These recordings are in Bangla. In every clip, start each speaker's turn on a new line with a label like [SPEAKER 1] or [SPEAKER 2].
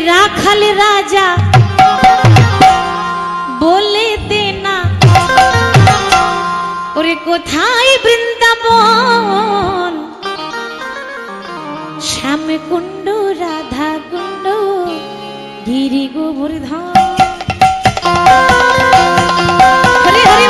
[SPEAKER 1] রাখাল রাজা বলে দে না ওরে কোথায় বৃন্দাবন শ্যাম কুণ্ড রাধা কুণ্ড গিরি গোবর্ধন হরে হরে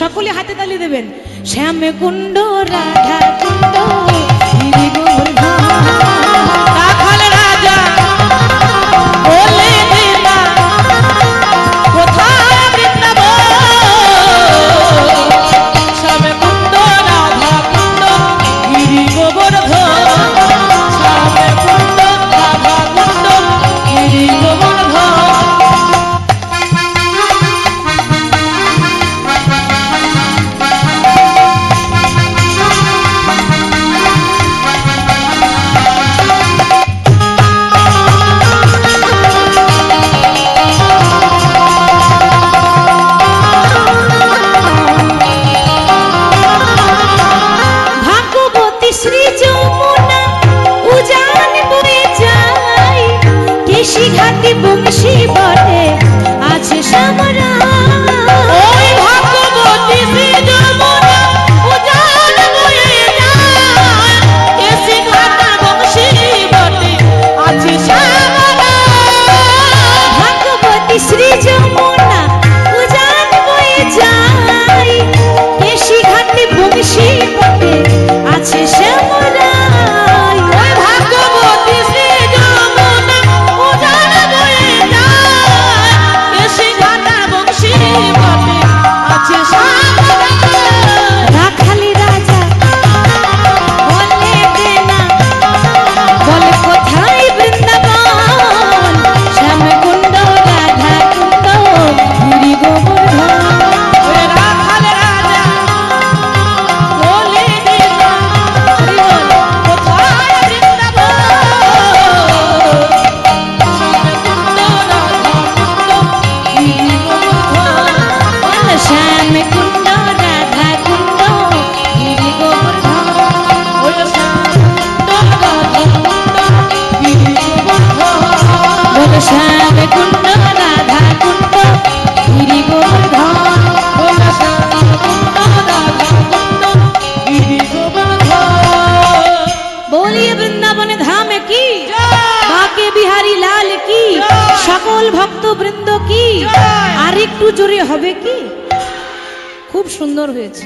[SPEAKER 1] সকলে হাতে তালি দেবেন শ্যাম কুণ্ড রাধা কুণ্ড গিরি গোবর্ধন রাখাল রাজা বলে দে না কোথায় বৃন্দাবন শ্যাম কুণ্ড রাধা কুণ্ড গিরি গোবর্ধন শ্যাম কুণ্ড রাধা কুণ্ড গিরি গোবর্ধন বংশী বটে আছে সামরা ওই ভগবতী শ্রী যমুনা উজান বয়ে যায় এসে ঘাটা বংশী বটে আছে সামরা ভগবতী শ্রী যমুনা উজান বয়ে যায় এসে ঘাটে বংশী বটে আছে সামরা ওই ভগবতী শ্রী রাখালি রাজা বলে দে না বলে কোথায় বৃন্দাবন শ্যাম কুণ্ড রাধা কুণ্ড গিরি গোবর্ধন রাখাল রাজা বলে দে না কোথায় বৃন্দাবন শ্যাম কুণ্ড রাধা কুণ্ড গিরি গোবর্ধন শ্যাম কুণ্ড রাধা কুণ্ড গিরি গোবর্ধন बोलिए वृंदावन धाम की बाके बिहारी लाल की সকল ভক্ত বৃন্দ কি আর একটু জোরে হবে কি খুব সুন্দর হয়েছে।